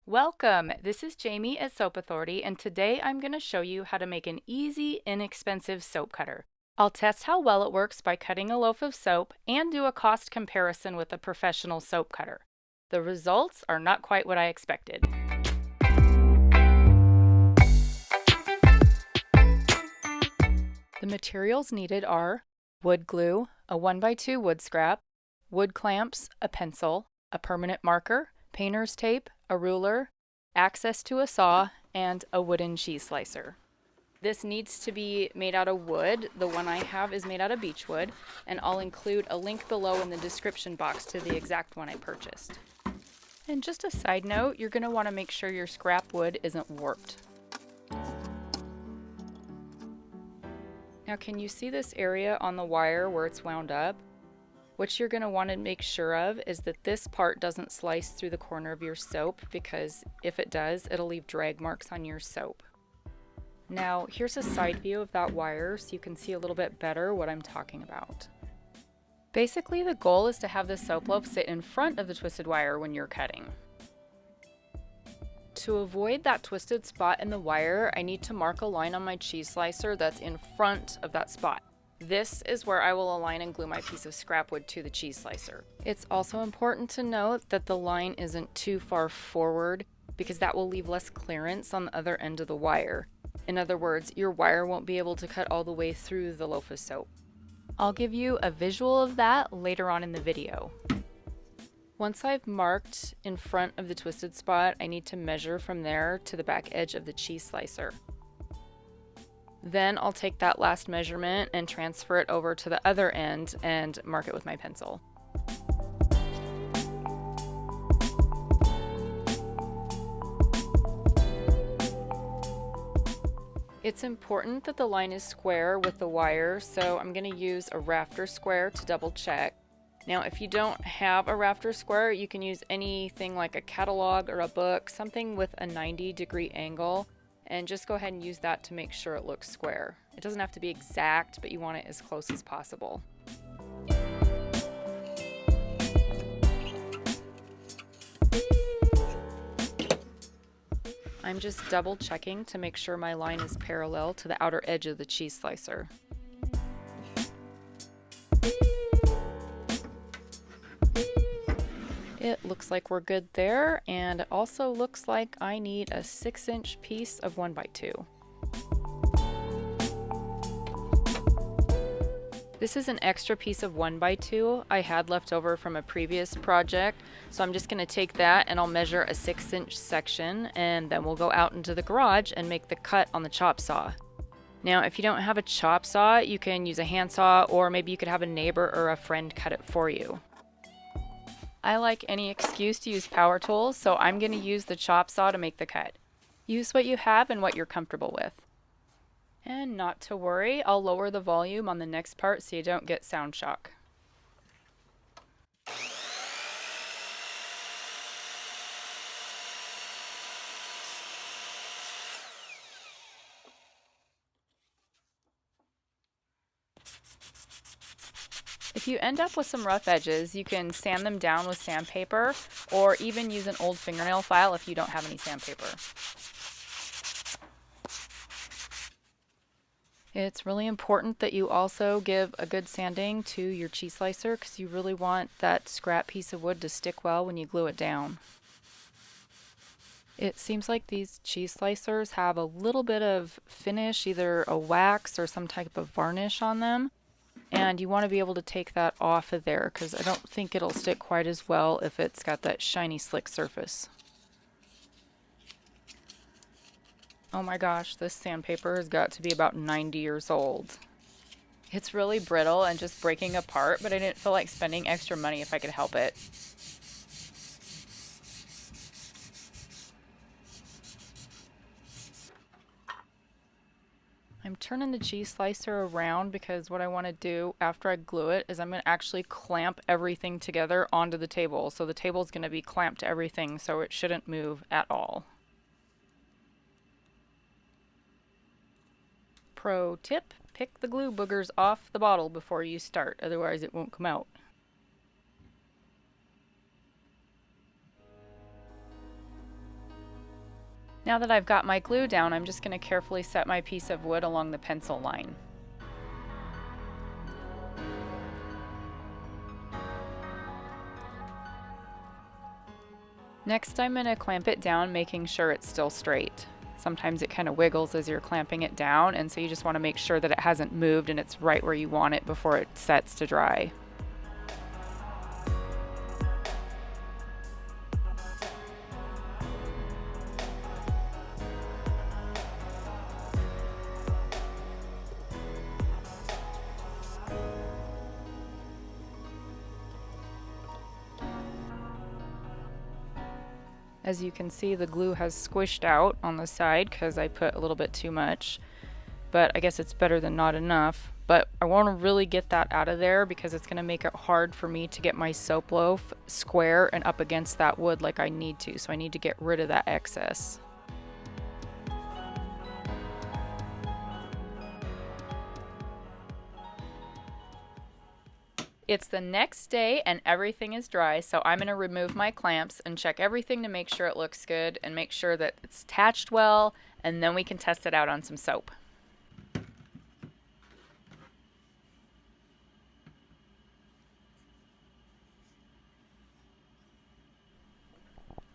Welcome! This is Jamie at Soap Authority, and today I'm going to show you how to make an easy, inexpensive soap cutter. I'll test how well it works by cutting a loaf of soap and do a cost comparison with a professional soap cutter. The results are not quite what I expected. The materials needed are wood glue, a 1x2 wood scrap, wood clamps, a pencil, a permanent marker, painter's tape, a ruler, access to a saw, and a wooden cheese slicer. This needs to be made out of wood. The one I have is made out of beechwood, and I'll include a link below in the description box to the exact one I purchased. And just a side note, you're going to want to make sure your scrap wood isn't warped. Now, can you see this area on the wire where it's wound up? What you're going to want to make sure of is that this part doesn't slice through the corner of your soap, because if it does, it'll leave drag marks on your soap. Now, here's a side view of that wire so you can see a little bit better what I'm talking about. Basically, the goal is to have the soap loaf sit in front of the twisted wire when you're cutting. To avoid that twisted spot in the wire, I need to mark a line on my cheese slicer that's in front of that spot. This is where I will align and glue my piece of scrap wood to the cheese slicer. It's also important to note that the line isn't too far forward, because that will leave less clearance on the other end of the wire. In other words, your wire won't be able to cut all the way through the loaf of soap. I'll give you a visual of that later on in the video. Once I've marked in front of the twisted spot, I need to measure from there to the back edge of the cheese slicer. Then I'll take that last measurement and transfer it over to the other end and mark it with my pencil. It's important that the line is square with the wire, so I'm going to use a rafter square to double check. Now, if you don't have a rafter square, you can use anything like a catalog or a book, something with a 90-degree angle, and just go ahead and use that to make sure it looks square. It doesn't have to be exact, but you want it as close as possible. I'm just double checking to make sure my line is parallel to the outer edge of the cheese slicer. It looks like we're good there, and it also looks like I need a 6-inch piece of 1x2. This is an extra piece of 1x2 I had left over from a previous project, so I'm just going to take that and I'll measure a 6-inch section, and then we'll go out into the garage and make the cut on the chop saw. Now, if you don't have a chop saw, you can use a handsaw, or maybe you could have a neighbor or a friend cut it for you. I like any excuse to use power tools, so I'm going to use the chop saw to make the cut. Use what you have and what you're comfortable with. And not to worry, I'll lower the volume on the next part so you don't get sound shock. If you end up with some rough edges, you can sand them down with sandpaper, or even use an old fingernail file if you don't have any sandpaper. It's really important that you also give a good sanding to your cheese slicer, because you really want that scrap piece of wood to stick well when you glue it down. It seems like these cheese slicers have a little bit of finish, either a wax or some type of varnish on them. And you want to be able to take that off of there, because I don't think it'll stick quite as well if it's got that shiny slick surface. Oh my gosh, this sandpaper has got to be about 90 years old. It's really brittle and just breaking apart, but I didn't feel like spending extra money if I could help it. I'm turning the cheese slicer around because what I want to do after I glue it is I'm going to actually clamp everything together onto the table. So the table is going to be clamped to everything, so it shouldn't move at all. Pro tip, pick the glue boogers off the bottle before you start, otherwise it won't come out. Now that I've got my glue down, I'm just going to carefully set my piece of wood along the pencil line. Next, I'm going to clamp it down, making sure it's still straight. Sometimes it kind of wiggles as you're clamping it down, and so you just want to make sure that it hasn't moved and it's right where you want it before it sets to dry. As you can see, the glue has squished out on the side because I put a little bit too much, but I guess it's better than not enough. But I want to really get that out of there because it's going to make it hard for me to get my soap loaf square and up against that wood like I need to, so I need to get rid of that excess. It's the next day and everything is dry, so I'm going to remove my clamps and check everything to make sure it looks good and make sure that it's attached well, and then we can test it out on some soap.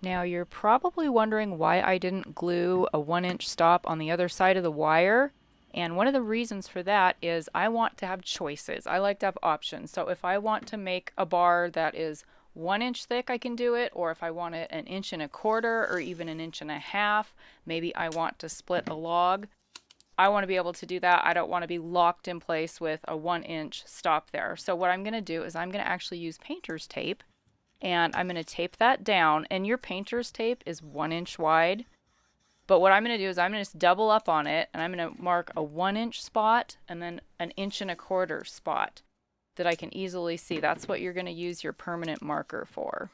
Now you're probably wondering why I didn't glue a 1-inch stop on the other side of the wire. And one of the reasons for that is I want to have choices. I like to have options. So if I want to make a bar that is 1 inch thick, I can do it. Or if I want it 1 1/4 or even 1.5 inches, maybe I want to split a log. I want to be able to do that. I don't want to be locked in place with a 1-inch stop there. So what I'm going to do is I'm going to actually use painter's tape. And I'm going to tape that down. And your painter's tape is 1 inch wide. But what I'm going to do is I'm going to just double up on it, and I'm going to mark a 1-inch spot and then 1 1/4 spot that I can easily see. That's what you're going to use your permanent marker for.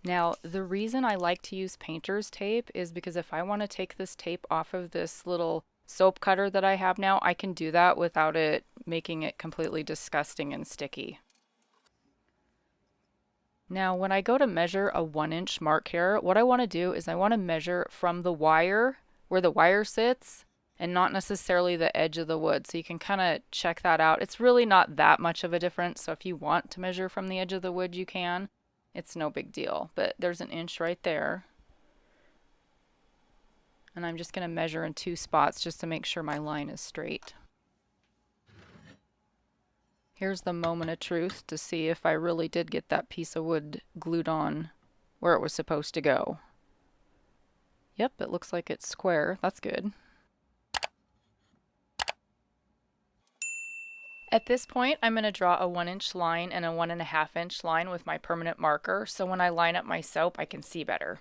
Now, the reason I like to use painter's tape is because if I want to take this tape off of this little soap cutter that I have now, I can do that without it making it completely disgusting and sticky. Now, when I go to measure a 1-inch mark here, what I want to do is I want to measure from the wire, where the wire sits, and not necessarily the edge of the wood. So you can kind of check that out. It's really not that much of a difference. So if you want to measure from the edge of the wood, you can. It's no big deal. But there's 1 inch right there. And I'm just going to measure in 2 spots just to make sure my line is straight. Here's the moment of truth to see if I really did get that piece of wood glued on where it was supposed to go. Yep, it looks like it's square. That's good. At this point, I'm going to draw a 1-inch line and a 1.5-inch line with my permanent marker, so when I line up my soap, I can see better.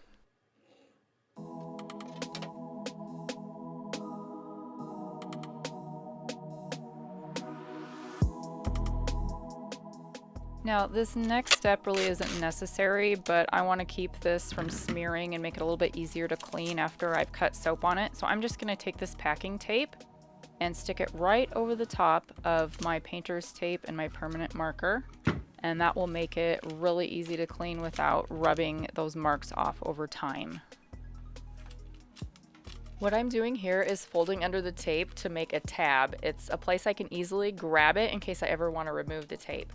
Now, this next step really isn't necessary, but I want to keep this from smearing and make it a little bit easier to clean after I've cut soap on it. So I'm just going to take this packing tape and stick it right over the top of my painter's tape and my permanent marker. And that will make it really easy to clean without rubbing those marks off over time. What I'm doing here is folding under the tape to make a tab. It's a place I can easily grab it in case I ever want to remove the tape.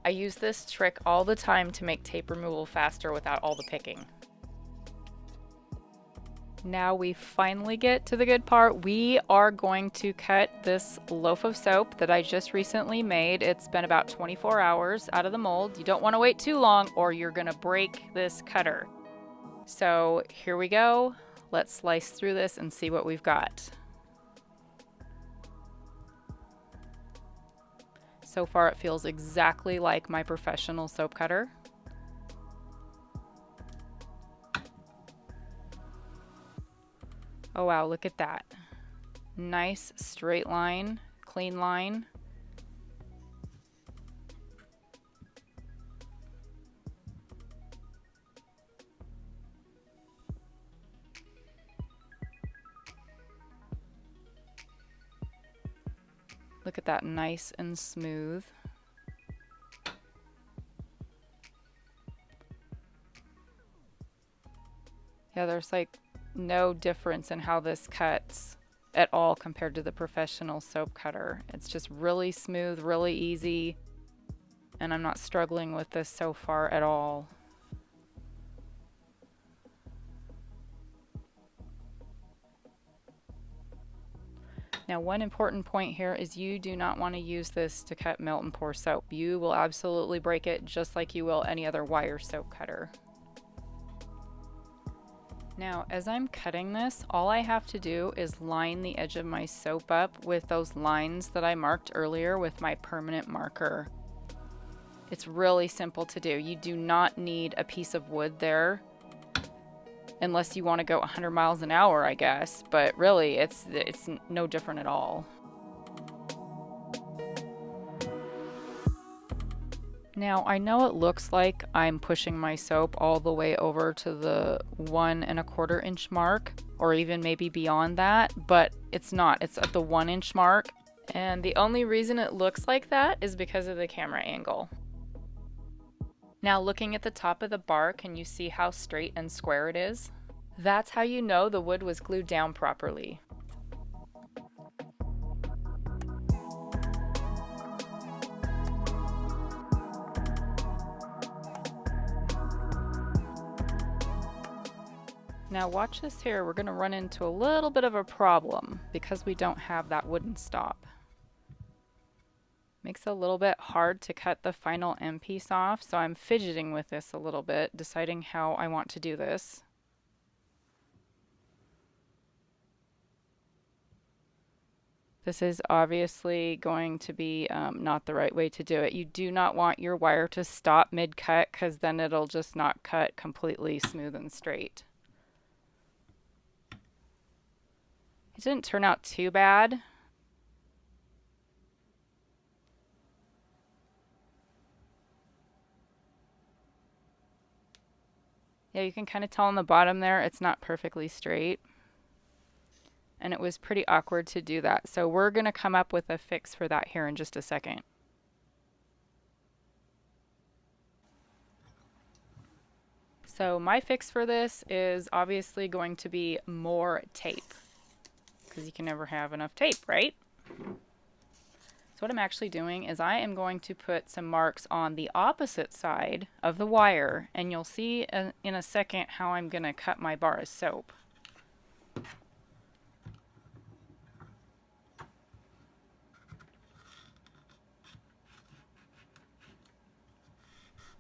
I use this trick all the time to make tape removal faster without all the picking. Now we finally get to the good part. We are going to cut this loaf of soap that I just recently made. It's been about 24 hours out of the mold. You don't want to wait too long or you're going to break this cutter. So here we go. Let's slice through this and see what we've got. So far it feels exactly like my professional soap cutter. Oh wow, look at that. Nice straight line, clean line. Look at that, nice and smooth. Yeah, there's like no difference in how this cuts at all compared to the professional soap cutter. It's just really smooth, really easy, and I'm not struggling with this so far at all. Now, one important point here is you do not want to use this to cut melt and pour soap. You will absolutely break it just like you will any other wire soap cutter. Now, as I'm cutting this, all I have to do is line the edge of my soap up with those lines that I marked earlier with my permanent marker. It's really simple to do. You do not need a piece of wood there, unless you want to go 100 miles an hour, I guess, but really it's no different at all. Now, I know it looks like I'm pushing my soap all the way over to the 1 1/4 inch mark, or even maybe beyond that, but it's not. It's at the 1 inch mark, and the only reason it looks like that is because of the camera angle. Now, looking at the top of the bar, can you see how straight and square it is? That's how you know the wood was glued down properly. Now watch this here, we're going to run into a little bit of a problem because we don't have that wooden stop. Makes it a little bit hard to cut the final end piece off, so I'm fidgeting with this a little bit, deciding how I want to do this. This is obviously going to be not the right way to do it. You do not want your wire to stop mid-cut because then it'll just not cut completely smooth and straight. It didn't turn out too bad. Yeah, you can kind of tell on the bottom there it's not perfectly straight. And it was pretty awkward to do that. So we're going to come up with a fix for that here in just a second. So my fix for this is obviously going to be more tape, because you can never have enough tape, right? So what I'm actually doing is I am going to put some marks on the opposite side of the wire, and you'll see in a second how I'm going to cut my bar of soap.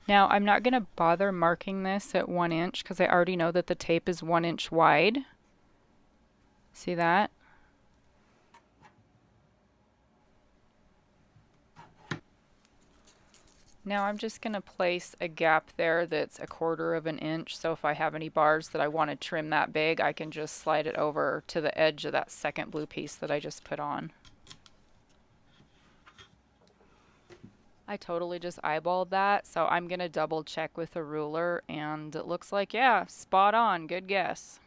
Now, I'm not going to bother marking this at 1 inch because I already know that the tape is 1 inch wide. See that? Now I'm just going to place a gap there that's 1/4 inch, so if I have any bars that I want to trim that big, I can just slide it over to the edge of that second blue piece that I just put on. I totally just eyeballed that, so I'm going to double check with a ruler, and it looks like, yeah, spot on, good guess.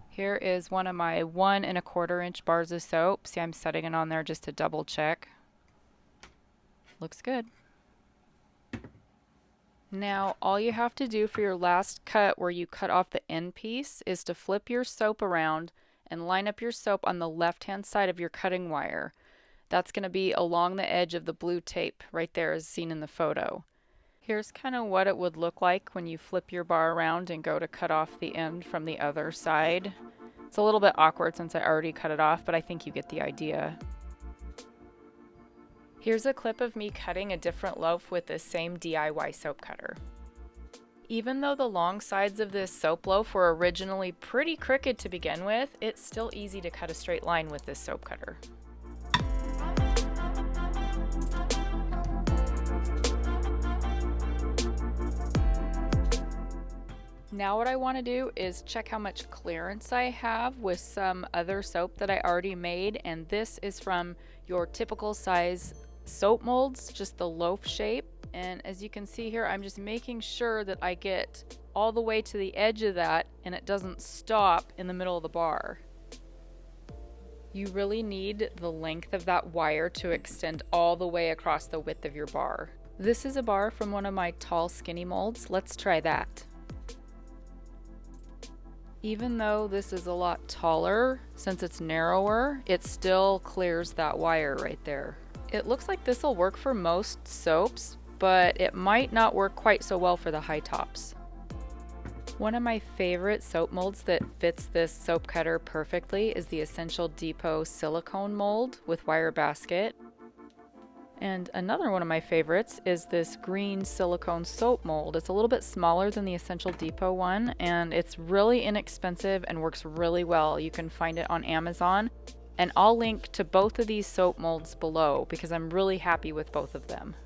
Here is one of my 1 1/4 inch bars of soap. See, I'm setting it on there just to double check. Looks good. Now, all you have to do for your last cut where you cut off the end piece is to flip your soap around and line up your soap on the left-hand side of your cutting wire. That's going to be along the edge of the blue tape right there as seen in the photo. Here's kind of what it would look like when you flip your bar around and go to cut off the end from the other side. It's a little bit awkward since I already cut it off, but I think you get the idea. Here's a clip of me cutting a different loaf with this same DIY soap cutter. Even though the long sides of this soap loaf were originally pretty crooked to begin with, it's still easy to cut a straight line with this soap cutter. Now what I want to do is check how much clearance I have with some other soap that I already made, and this is from your typical size soap molds, just the loaf shape. And as you can see here, I'm just making sure that I get all the way to the edge of that and it doesn't stop in the middle of the bar. You really need the length of that wire to extend all the way across the width of your bar. This is a bar from one of my tall skinny molds. Let's try that. Even though this is a lot taller, since it's narrower, it still clears that wire right there. It looks like this will work for most soaps, but it might not work quite so well for the high tops. One of my favorite soap molds that fits this soap cutter perfectly is the Essential Depot silicone mold with wire basket. And another one of my favorites is this green silicone soap mold. It's a little bit smaller than the Essential Depot one, and it's really inexpensive and works really well. You can find it on Amazon, and I'll link to both of these soap molds below because I'm really happy with both of them.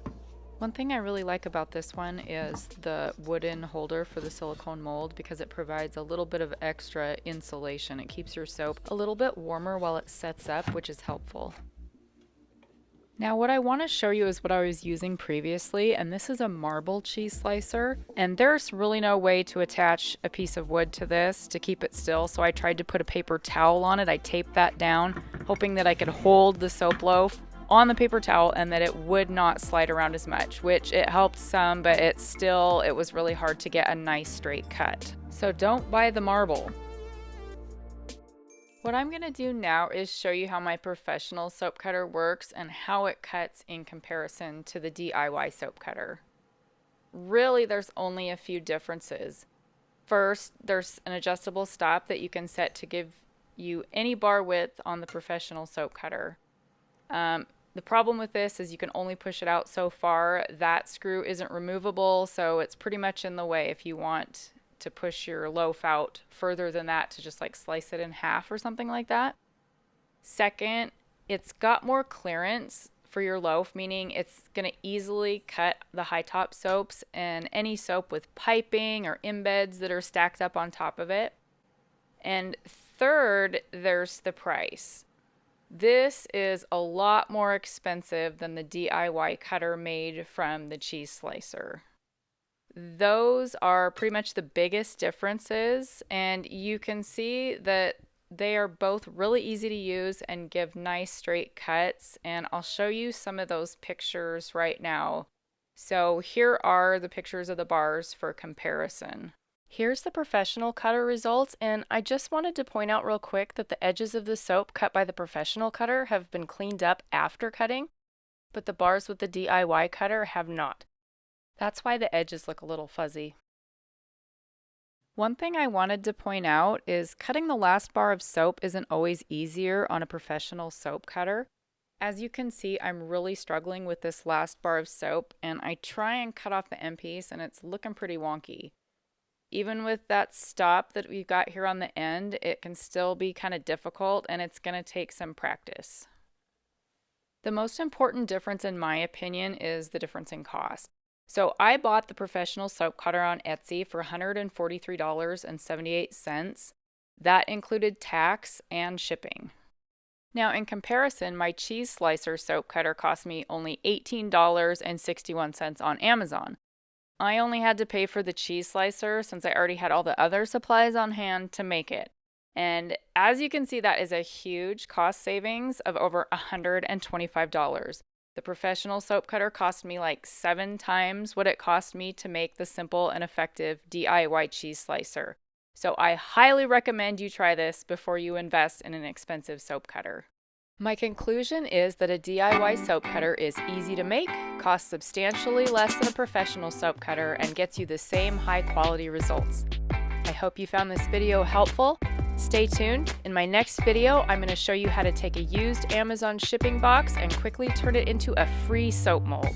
One thing I really like about this one is the wooden holder for the silicone mold because it provides a little bit of extra insulation. It keeps your soap a little bit warmer while it sets up, which is helpful. Now what I want to show you is what I was using previously, and this is a marble cheese slicer, and there's really no way to attach a piece of wood to this to keep it still, so I tried to put a paper towel on it. I taped that down, hoping that I could hold the soap loaf on the paper towel and that it would not slide around as much, which it helped some, but it was really hard to get a nice straight cut. So don't buy the marble. What I'm going to do now is show you how my professional soap cutter works and how it cuts in comparison to the DIY soap cutter. Really, there's only a few differences. First, there's an adjustable stop that you can set to give you any bar width on the professional soap cutter. The problem with this is you can only push it out so far. That screw isn't removable, so it's pretty much in the way if you want to push your loaf out further than that to just like slice it in half or something like that. Second, it's got more clearance for your loaf, meaning it's going to easily cut the high top soaps and any soap with piping or embeds that are stacked up on top of it. And third, there's the price. This is a lot more expensive than the DIY cutter made from the cheese slicer. Those are pretty much the biggest differences, and you can see that they are both really easy to use and give nice straight cuts, and I'll show you some of those pictures right now. So here are the pictures of the bars for comparison. Here's the professional cutter results, and I just wanted to point out real quick that the edges of the soap cut by the professional cutter have been cleaned up after cutting, but the bars with the DIY cutter have not. That's why the edges look a little fuzzy. One thing I wanted to point out is cutting the last bar of soap isn't always easier on a professional soap cutter. As you can see, I'm really struggling with this last bar of soap, and I try and cut off the end piece and it's looking pretty wonky. Even with that stop that we've got here on the end, it can still be kind of difficult and it's going to take some practice. The most important difference in my opinion is the difference in cost. So I bought the professional soap cutter on Etsy for $143.78. That included tax and shipping. Now in comparison, my cheese slicer soap cutter cost me only $18.61 on Amazon. I only had to pay for the cheese slicer since I already had all the other supplies on hand to make it. And as you can see, that is a huge cost savings of over $125. The professional soap cutter cost me like 7 times what it cost me to make the simple and effective DIY cheese slicer. So I highly recommend you try this before you invest in an expensive soap cutter. My conclusion is that a DIY soap cutter is easy to make, costs substantially less than a professional soap cutter, and gets you the same high quality results. I hope you found this video helpful. Stay tuned. In my next video, I'm going to show you how to take a used Amazon shipping box and quickly turn it into a free soap mold.